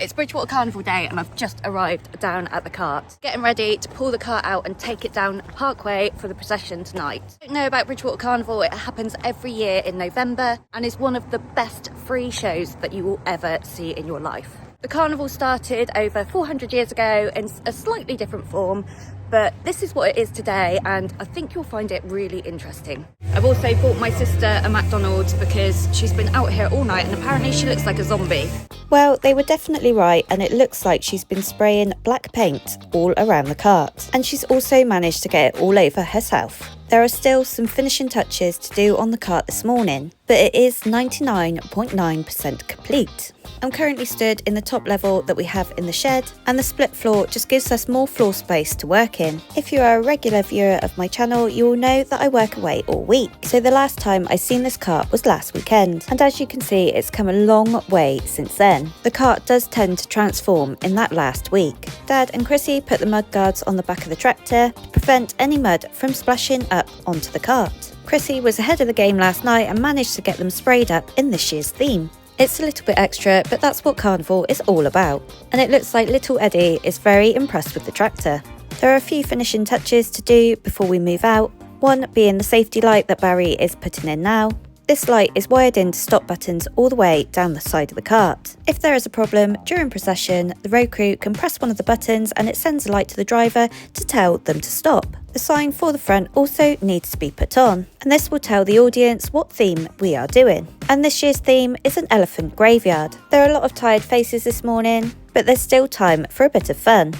It's Bridgwater Carnival Day and I've just arrived down at the cart. Getting ready to pull the cart out and take it down Parkway for the procession tonight. If you don't know about Bridgwater Carnival, it happens every year in November and is one of the best free shows that you will ever see in your life. The carnival started over 400 years ago in a slightly different form, but this is what it is today and I think you'll find it really interesting. I've also bought my sister a McDonald's because she's been out here all night and apparently she looks like a zombie. Well, they were definitely right, and it looks like she's been spraying black paint all around the cart. And she's also managed to get it all over herself. There are still some finishing touches to do on the cart this morning, but it is 99.9% complete. I'm currently stood in the top level that we have in the shed, and the split floor just gives us more floor space to work in. If you are a regular viewer of my channel, you will know that I work away all week. So the last time I seen this cart was last weekend, and as you can see, it's come a long way since then. The cart does tend to transform in that last week. Dad and Chrissy put the mud guards on the back of the tractor to prevent any mud from splashing up onto the cart. Chrissy was ahead of the game last night and managed to get them sprayed up in this year's theme. It's a little bit extra, but that's what Carnival is all about. And it looks like little Eddie is very impressed with the tractor. There are a few finishing touches to do before we move out, one being the safety light that Barry is putting in now. This light is wired into stop buttons all the way down the side of the cart. If there is a problem during procession, the road crew can press one of the buttons and it sends a light to the driver to tell them to stop. The sign for the front also needs to be put on, and this will tell the audience what theme we are doing. And this year's theme is an elephant graveyard. There are a lot of tired faces this morning, but there's still time for a bit of fun.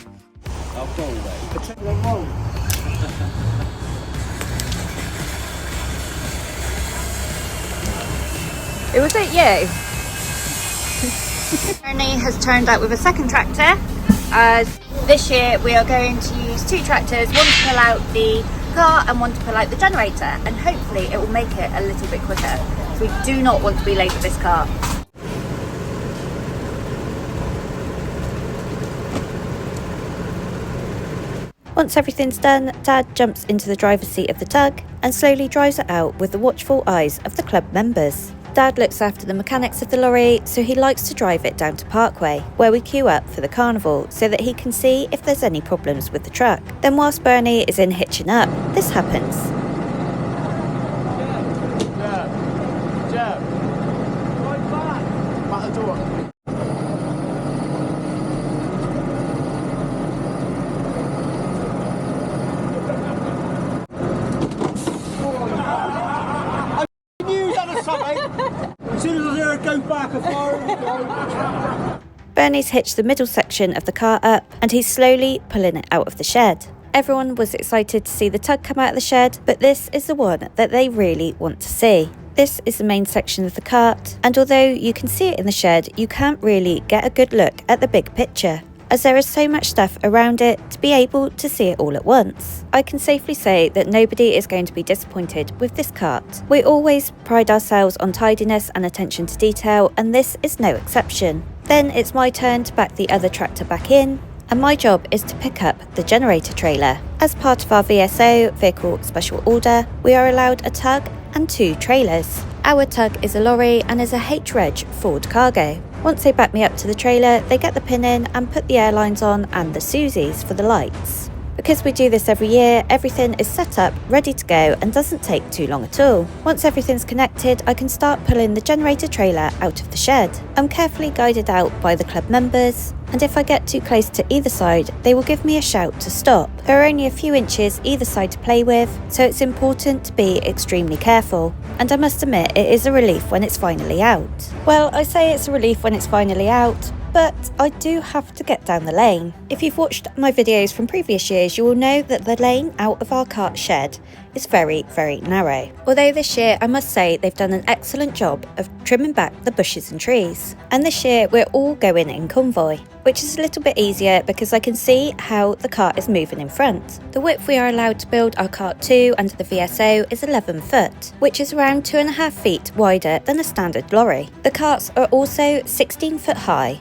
It was it you? Ernie has turned out with a second tractor, as this year we are going to use two tractors, one to pull out the car and one to pull out the generator, and hopefully it will make it a little bit quicker. So we do not want to be late with this car. Once everything's done, Dad jumps into the driver's seat of the tug and slowly drives it out with the watchful eyes of the club members. Dad looks after the mechanics of the lorry, so he likes to drive it down to Parkway, where we queue up for the carnival, so that he can see if there's any problems with the truck. Then whilst Bernie is in hitching up, this happens. As soon as I hear it go back, I fire. Bernie's hitched the middle section of the car up and he's slowly pulling it out of the shed. Everyone was excited to see the tug come out of the shed, but this is the one that they really want to see. This is the main section of the cart, and although you can see it in the shed, you can't really get a good look at the big picture, as there is so much stuff around it to be able to see it all at once. I can safely say that nobody is going to be disappointed with this cart. We always pride ourselves on tidiness and attention to detail, and this is no exception. Then it's my turn to back the other tractor back in, and my job is to pick up the generator trailer. As part of our VSO, Vehicle Special Order, we are allowed a tug and two trailers. Our tug is a lorry and is a H-Reg Ford Cargo. Once they back me up to the trailer, they get the pin in and put the airlines on and the Susies for the lights. Because we do this every year, everything is set up, ready to go, and doesn't take too long at all. Once everything's connected, I can start pulling the generator trailer out of the shed. I'm carefully guided out by the club members, and if I get too close to either side, they will give me a shout to stop. There are only a few inches either side to play with, so it's important to be extremely careful. And I must admit, it is a relief when it's finally out. Well, I say it's a relief when it's finally out, but I do have to get down the lane. If you've watched my videos from previous years, you will know that the lane out of our cart shed is very, very narrow. Although this year, I must say they've done an excellent job of trimming back the bushes and trees. And this year, we're all going in convoy, which is a little bit easier because I can see how the cart is moving in front. The width we are allowed to build our cart to under the VSO is 11 foot, which is around 2.5 feet wider than a standard lorry. The carts are also 16 foot high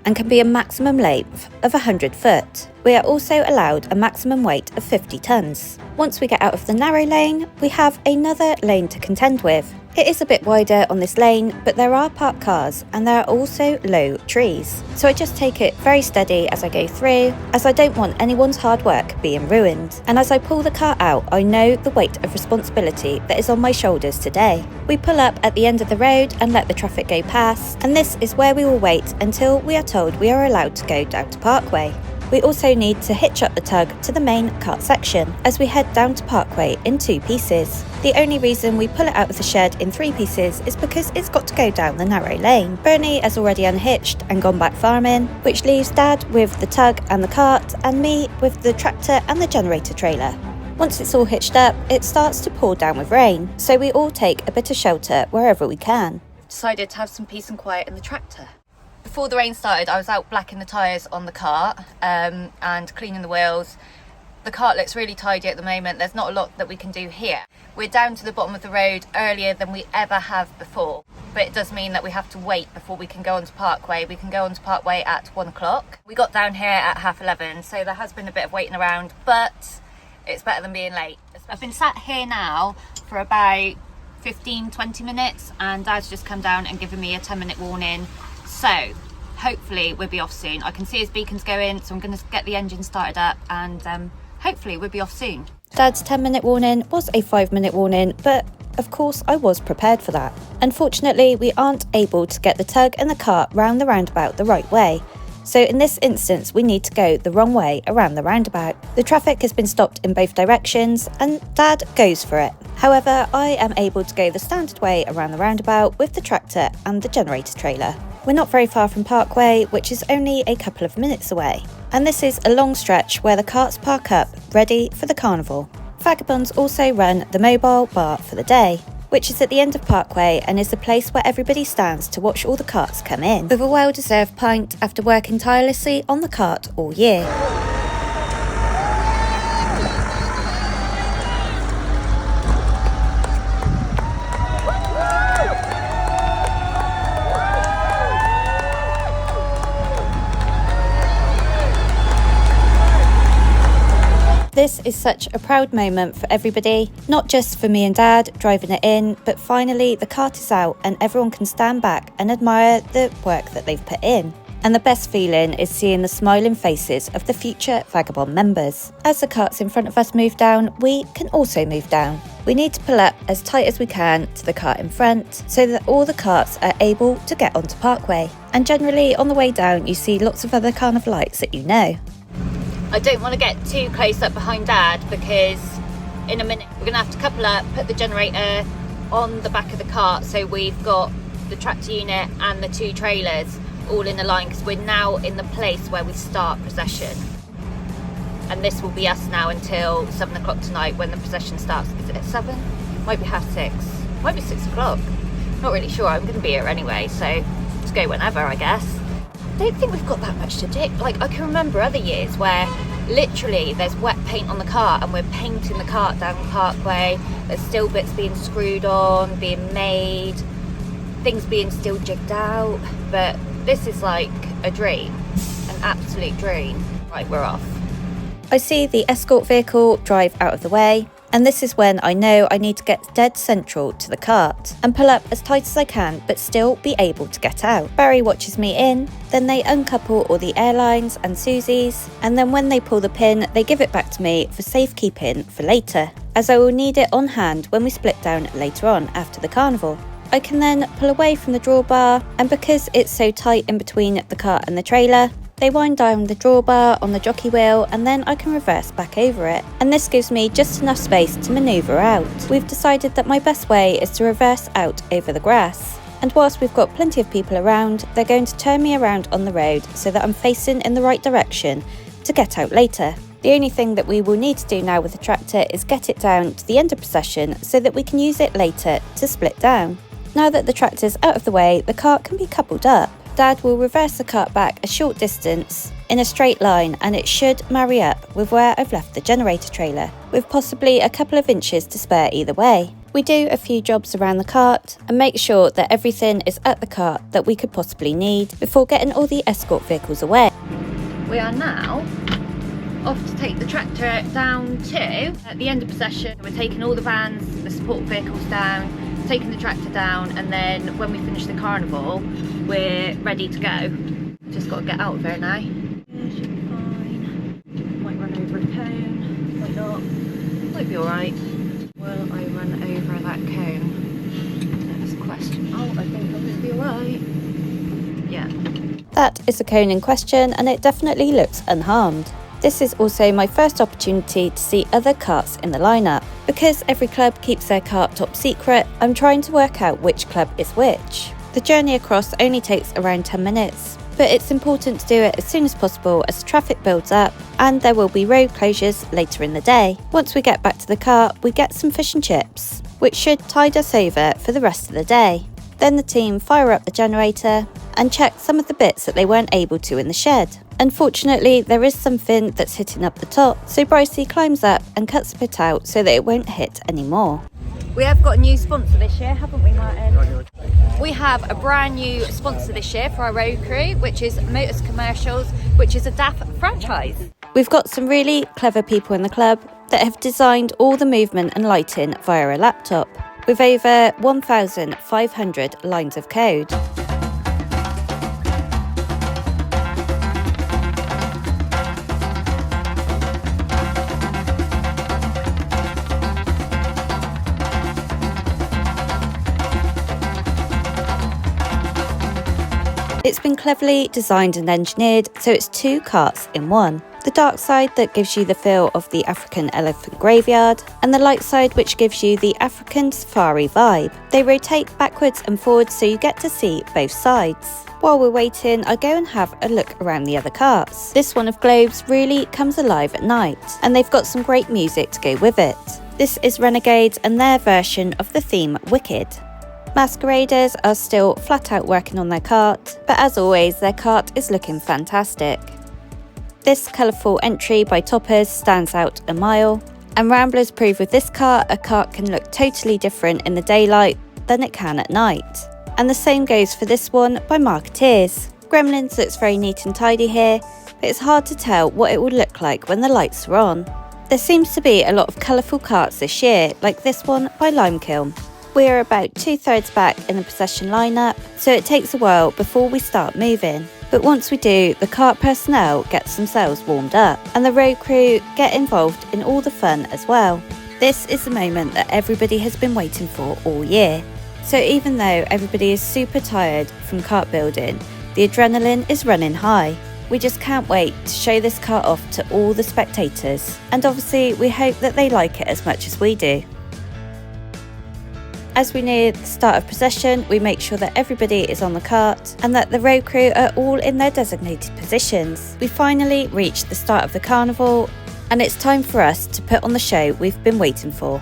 and can be a maximum length of 100 foot. We are also allowed a maximum weight of 50 tonnes. Once we get out of the narrow lane, we have another lane to contend with. It is a bit wider on this lane, but there are parked cars and there are also low trees. So I just take it very steady as I go through, as I don't want anyone's hard work being ruined. And as I pull the car out, I know the weight of responsibility that is on my shoulders today. We pull up at the end of the road and let the traffic go past, and this is where we will wait until we are told we are allowed to go down to Parkway. We also need to hitch up the tug to the main cart section as we head down to Parkway in 2 pieces. The only reason we pull it out of the shed in 3 pieces is because it's got to go down the narrow lane. Bernie has already unhitched and gone back farming, which leaves Dad with the tug and the cart and me with the tractor and the generator trailer. Once it's all hitched up, it starts to pour down with rain, so we all take a bit of shelter wherever we can. Decided to have some peace and quiet in the tractor. Before the rain started, I was out blacking the tyres on the cart and cleaning the wheels. The cart looks really tidy at the moment. There's not a lot that we can do here. We're down to the bottom of the road earlier than we ever have before, but it does mean that we have to wait before we can go onto Parkway. We can go onto Parkway at 1 o'clock. We got down here at 11:30, so there has been a bit of waiting around, but it's better than being late. I've been sat here now for about 15-20 minutes and Dad's just come down and given me a 10-minute warning. So hopefully we'll be off soon. I can see his beacons going, so I'm going to get the engine started up and hopefully we'll be off soon. Dad's 10-minute warning was a 5-minute warning, but of course I was prepared for that. Unfortunately, we aren't able to get the tug and the cart round the roundabout the right way. So in this instance, we need to go the wrong way around the roundabout. The traffic has been stopped in both directions and Dad goes for it. However, I am able to go the standard way around the roundabout with the tractor and the generator trailer. We're not very far from Parkway, which is only a couple of minutes away. And this is a long stretch where the carts park up, ready for the carnival. Vagabonds also run the mobile bar for the day, which is at the end of Parkway and is the place where everybody stands to watch all the carts come in, with a well-deserved pint after working tirelessly on the cart all year. This is such a proud moment for everybody, not just for me and Dad driving it in, but finally the cart is out and everyone can stand back and admire the work that they've put in. And the best feeling is seeing the smiling faces of the future Vagabond members. As the carts in front of us move down, we can also move down. We need to pull up as tight as we can to the cart in front so that all the carts are able to get onto Parkway. And generally on the way down you see lots of other carnival lights that you know. I don't want to get too close up behind Dad because in a minute we're going to have to couple up, put the generator on the back of the cart so we've got the tractor unit and the 2 trailers all in a line because we're now in the place where we start procession. And this will be us now until 7 o'clock tonight when the procession starts. Is it at 7? Might be 6:30. Might be 6 o'clock. Not really sure. I'm going to be here anyway, so just go whenever, I guess. I don't think we've got that much to do. Like, I can remember other years where literally there's wet paint on the cart and we're painting the cart down the Parkway. There's still bits being screwed on, being made, things being still jigged out. But this is like a dream, an absolute dream. Right, we're off. I see the escort vehicle drive out of the way, and this is when I know I need to get dead central to the cart and pull up as tight as I can but still be able to get out. Barry watches me in, then they uncouple all the airlines and Susie's, and then when they pull the pin they give it back to me for safekeeping for later, as I will need it on hand when we split down later on after the carnival. I can then pull away from the drawbar, and because it's so tight in between the cart and the trailer, they wind down the drawbar on the jockey wheel and then I can reverse back over it. And this gives me just enough space to manoeuvre out. We've decided that my best way is to reverse out over the grass. And whilst we've got plenty of people around, they're going to turn me around on the road so that I'm facing in the right direction to get out later. The only thing that we will need to do now with the tractor is get it down to the end of procession so that we can use it later to split down. Now that the tractor's out of the way, the cart can be coupled up. Dad will reverse the cart back a short distance in a straight line and it should marry up with where I've left the generator trailer, with possibly a couple of inches to spare either way. We do a few jobs around the cart and make sure that everything is at the cart that we could possibly need before getting all the escort vehicles away. We are now off to take the tractor down to, at the end of procession, we're taking all the vans, the support vehicles down, taking the tractor down, and then when we finish the carnival, we're ready to go. Just got to get out of there now. Yeah, should be fine. Might run over a cone, might not. Might be alright. Will I run over that cone? That's a question. Oh, I think I'm going to be alright. Yeah. That is the cone in question, and it definitely looks unharmed. This is also my first opportunity to see other carts in the lineup. Because every club keeps their cart top secret, I'm trying to work out which club is which. The journey across only takes around 10 minutes, but it's important to do it as soon as possible as the traffic builds up and there will be road closures later in the day. Once we get back to the cart, we get some fish and chips, which should tide us over for the rest of the day. Then the team fire up the generator and check some of the bits that they weren't able to in the shed. Unfortunately, there is something that's hitting up the top, so Brycey climbs up and cuts the bit out so that it won't hit anymore. We have got a new sponsor this year, haven't we, Martin? We have a brand new sponsor this year for our road crew, which is Motors Commercials, which is a DAF franchise. We've got some really clever people in the club that have designed all the movement and lighting via a laptop, with over 1,500 lines of code. It's been cleverly designed and engineered so it's two carts in one. The dark side that gives you the feel of the African elephant graveyard, and the light side which gives you the African safari vibe. They rotate backwards and forwards so you get to see both sides. While we're waiting, I go and have a look around the other carts. This one of Globes really comes alive at night, and they've got some great music to go with it. This is Renegades and their version of the theme Wicked. Masqueraders are still flat out working on their cart, but as always their cart is looking fantastic. This colourful entry by Toppers stands out a mile, and Ramblers prove with this cart a cart can look totally different in the daylight than it can at night. And the same goes for this one by Marketeers. Gremlins looks very neat and tidy here, but it's hard to tell what it would look like when the lights are on. There seems to be a lot of colourful carts this year, like this one by Limekiln. We are about 2/3 back in the procession lineup, so it takes a while before we start moving. But once we do, the cart personnel gets themselves warmed up, and the road crew get involved in all the fun as well. This is the moment that everybody has been waiting for all year. So even though everybody is super tired from cart building, the adrenaline is running high. We just can't wait to show this cart off to all the spectators, and obviously we hope that they like it as much as we do. As we near the start of procession, we make sure that everybody is on the cart and that the road crew are all in their designated positions. We finally reach the start of the carnival, and it's time for us to put on the show we've been waiting for.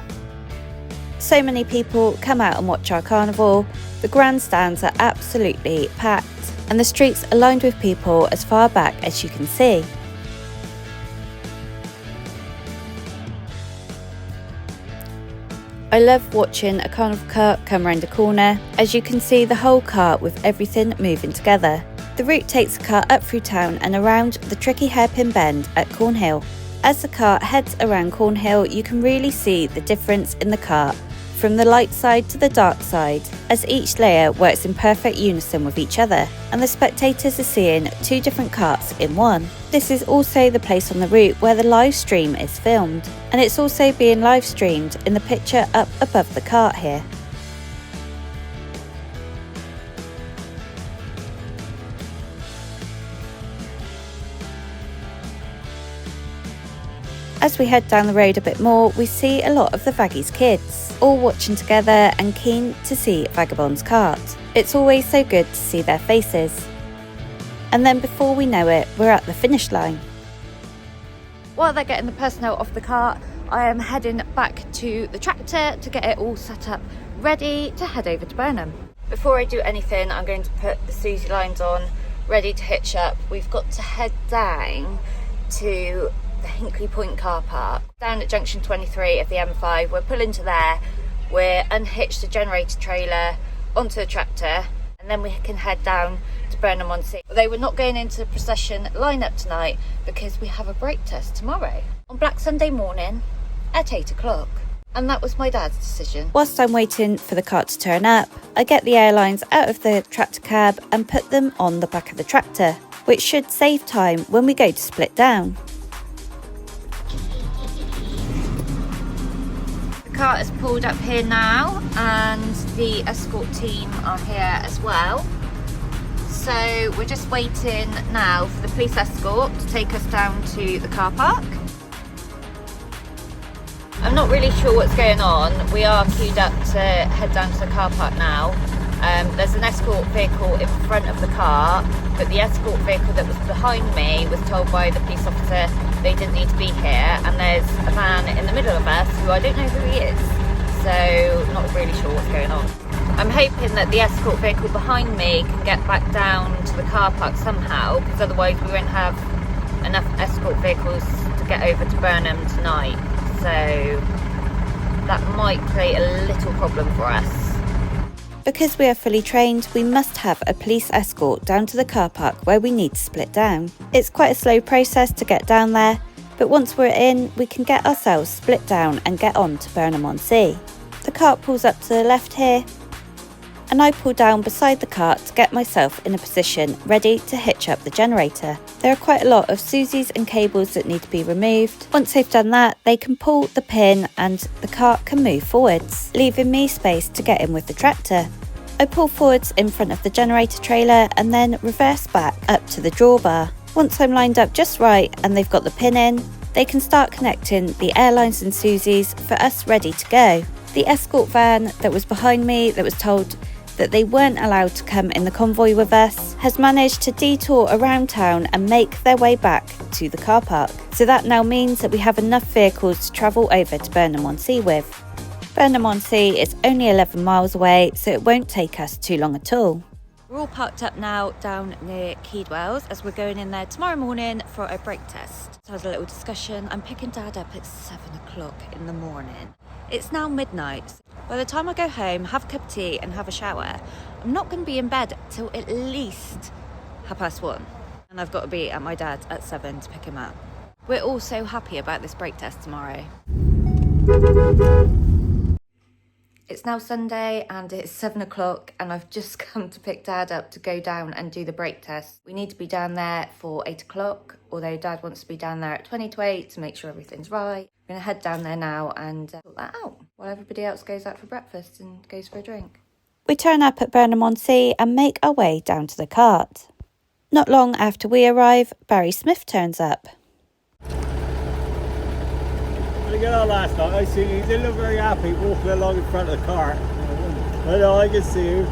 So many people come out and watch our carnival. The grandstands are absolutely packed, and the streets are lined with people as far back as you can see. I love watching a carnival cart come round a corner, as you can see the whole cart with everything moving together. The route takes the cart up through town and around the tricky hairpin bend at Cornhill. As the cart heads around Cornhill, you can really see the difference in the cart, from the light side to the dark side, as each layer works in perfect unison with each other, and the spectators are seeing two different carts in one. This is also the place on the route where the live stream is filmed, and it's also being live streamed in the picture up above the cart here. As we head down the road a bit more, we see a lot of the Vaggies kids, all watching together and keen to see Vagabonds cart. It's always so good to see their faces. And then before we know it, we're at the finish line. While they're getting the personnel off the cart, I am heading back to the tractor to get it all set up, ready to head over to Burnham. Before I do anything, I'm going to put the Susie lines on, ready to hitch up. We've got to head down to the Hinkley Point car park, down at junction 23 of the M5. We're pulling to there, we're unhitched the generator trailer onto the tractor, and then we can head down to Burnham-on-Sea. Although we're not going into the procession lineup tonight because we have a brake test tomorrow on Black Sunday morning at 8 o'clock. And that was my dad's decision. Whilst I'm waiting for the cart to turn up, I get the airlines out of the tractor cab and put them on the back of the tractor, which should save time when we go to split down. The cart has pulled up here now and the escort team are here as well. So we're just waiting now for the police escort to take us down to the car park. I'm not really sure what's going on. We are queued up to head down to the car park now. There's an escort vehicle in front of the car, but the escort vehicle that was behind me was told by the police officer they didn't need to be here, and there's a man in the middle of us who I don't know who he is, so not really sure what's going on. I'm hoping that the escort vehicle behind me can get back down to the car park somehow, because otherwise we won't have enough escort vehicles to get over to Burnham tonight. So that might create a little problem for us. Because we are fully trained, we must have a police escort down to the car park where we need to split down. It's quite a slow process to get down there, but once we're in, we can get ourselves split down and get on to Burnham-on-Sea. The cart pulls up to the left here, and I pull down beside the cart to get myself in a position ready to hitch up the generator. There are quite a lot of Susies and cables that need to be removed. Once they've done that, they can pull the pin and the cart can move forwards, leaving me space to get in with the tractor. I pull forwards in front of the generator trailer and then reverse back up to the drawbar. Once I'm lined up just right and they've got the pin in, they can start connecting the airlines and Susies for us ready to go. The escort van that was behind me that was told that they weren't allowed to come in the convoy with us has managed to detour around town and make their way back to the car park. So that now means that we have enough vehicles to travel over to Burnham-on-Sea with. Burnham-on-Sea is only 11 miles away, so it won't take us too long at all. We're all parked up now down near Keedwells as we're going in there tomorrow morning for a brake test. So I had a little discussion. I'm picking Dad up at 7 o'clock in the morning. It's now midnight. By the time I go home, have a cup of tea and have a shower, I'm not going to be in bed till at least 1:30. And I've got to be at my dad's at 7 to pick him up. We're all so happy about this brake test tomorrow. It's now Sunday and it's 7 o'clock and I've just come to pick Dad up to go down and do the brake test. We need to be down there for 8 o'clock, although Dad wants to be down there at 20 to 8 to make sure everything's right. I'm going to head down there now and sort that out while everybody else goes out for breakfast and goes for a drink. We turn up at Burnham-on-Sea and make our way down to the cart. Not long after we arrive, Barry Smith turns up. I get on last night. I see you didn't look very happy walking along in front of the car. I know, I can see you.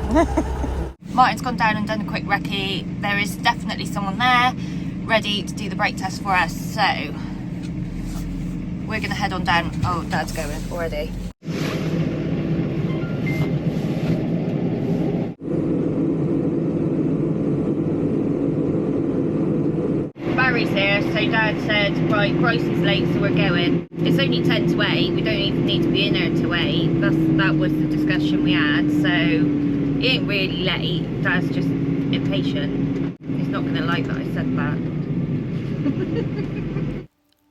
Martin's gone down and done a quick recce. There is definitely someone there ready to do the brake test for us, so we're going to head on down. Oh, Dad's going already. Barry's here, so Dad said, right, Bryce is late, so we're going. It's only 10 to 8, we don't even need to be in there till 8. That was the discussion we had, so he ain't really late. Dad's just impatient. He's not going to like that I said that.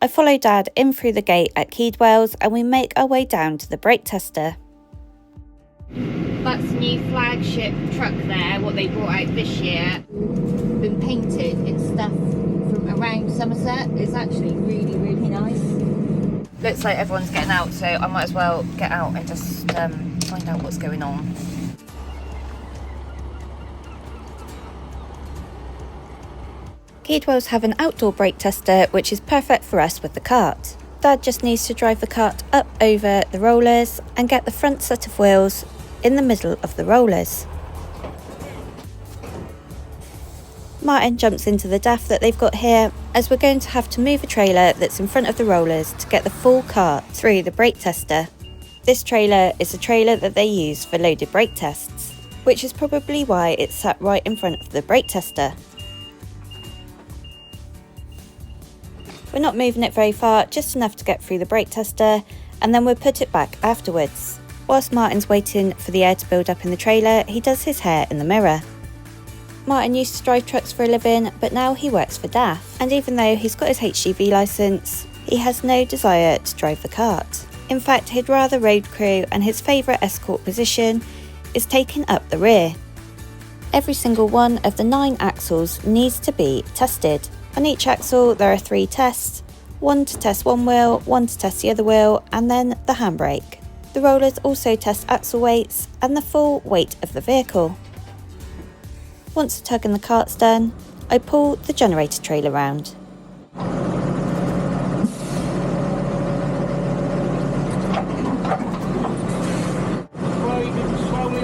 I follow Dad in through the gate at Keedwells and we make our way down to the brake tester. That's the new flagship truck there, what they brought out this year. Been painted in stuff from around Somerset. It's actually really, really nice. Looks like everyone's getting out, so I might as well get out and just find out what's going on. Keedwells have an outdoor brake tester which is perfect for us with the cart. Dad just needs to drive the cart up over the rollers and get the front set of wheels in the middle of the rollers. Martin jumps into the DAF that they've got here as we're going to have to move a trailer that's in front of the rollers to get the full cart through the brake tester. This trailer is a trailer that they use for loaded brake tests, which is probably why it's sat right in front of the brake tester. We're not moving it very far, just enough to get through the brake tester, and then we'll put it back afterwards. Whilst Martin's waiting for the air to build up in the trailer, he does his hair in the mirror. Martin used to drive trucks for a living, but now he works for DAF. And even though he's got his HGV licence, he has no desire to drive the cart. In fact, he'd rather road crew, and his favourite escort position is taking up the rear. Every single one of the 9 axles needs to be tested. On each axle there are 3 tests, one to test one wheel, one to test the other wheel, and then the handbrake. The rollers also test axle weights and the full weight of the vehicle. Once the tug and the cart's done, I pull the generator trailer round. Slowly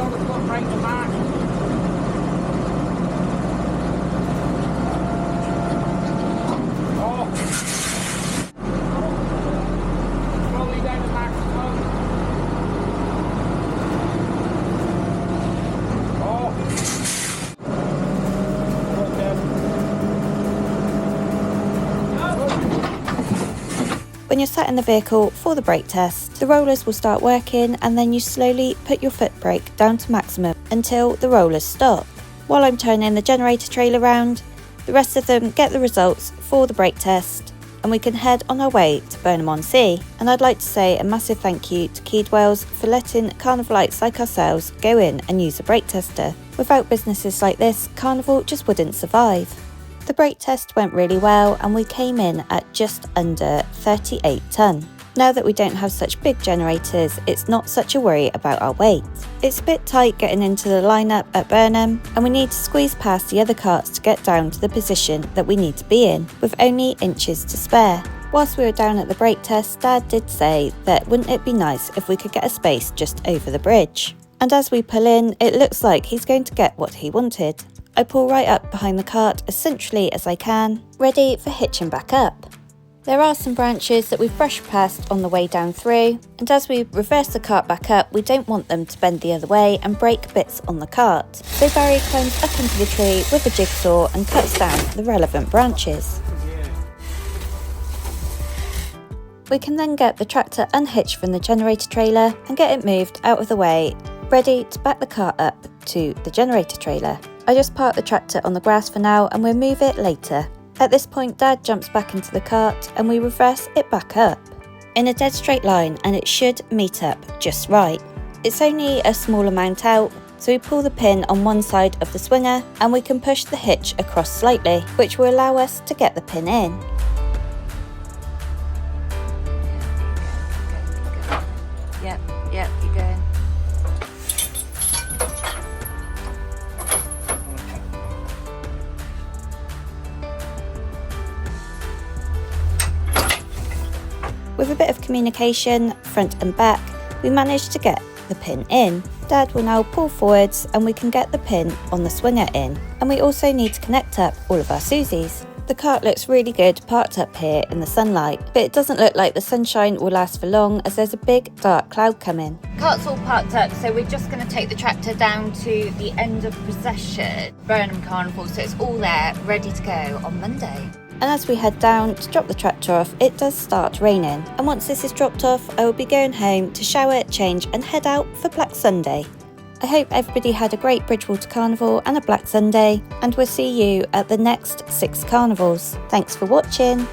on the foot brake to back. Slowly down the back. When you're sat in the vehicle for the brake test, the rollers will start working, and then you slowly put your foot brake down to maximum until the rollers stop. While I'm turning the generator trailer round, the rest of them get the results for the brake test, and we can head on our way to Burnham on Sea. And I'd like to say a massive thank you to Keedwells for letting Carnivalites like ourselves go in and use a brake tester. Without businesses like this, Carnival just wouldn't survive. The brake test went really well, and we came in at just under 38 tonne. Now that we don't have such big generators, it's not such a worry about our weight. It's a bit tight getting into the lineup at Burnham, and we need to squeeze past the other carts to get down to the position that we need to be in, with only inches to spare. Whilst we were down at the brake test, Dad did say that wouldn't it be nice if we could get a space just over the bridge. And as we pull in, it looks like he's going to get what he wanted. I pull right up behind the cart as centrally as I can, ready for hitching back up. There are some branches that we've brushed past on the way down through, and as we reverse the cart back up, we don't want them to bend the other way and break bits on the cart. So Barry climbs up into the tree with a jigsaw and cuts down the relevant branches. We can then get the tractor unhitched from the generator trailer and get it moved out of the way, ready to back the cart up to the generator trailer. I just park the tractor on the grass for now, and we'll move it later. At this point, Dad jumps back into the cart and we reverse it back up in a dead straight line, and it should meet up just right. It's only a small amount out, so we pull the pin on one side of the swinger and we can push the hitch across slightly, which will allow us to get the pin in. Yep, you're going. With a bit of communication, front and back, we managed to get the pin in. Dad will now pull forwards and we can get the pin on the swinger in. And we also need to connect up all of our Susies. The cart looks really good parked up here in the sunlight, but it doesn't look like the sunshine will last for long as there's a big dark cloud coming. Cart's all parked up, so we're just going to take the tractor down to the end of procession, Burnham Carnival, so it's all there, ready to go on Monday. And as we head down to drop the tractor off, it does start raining. And once this is dropped off, I will be going home to shower, change and head out for Black Sunday. I hope everybody had a great Bridgwater Carnival and a Black Sunday, and we'll see you at the next 6 carnivals. Thanks for watching.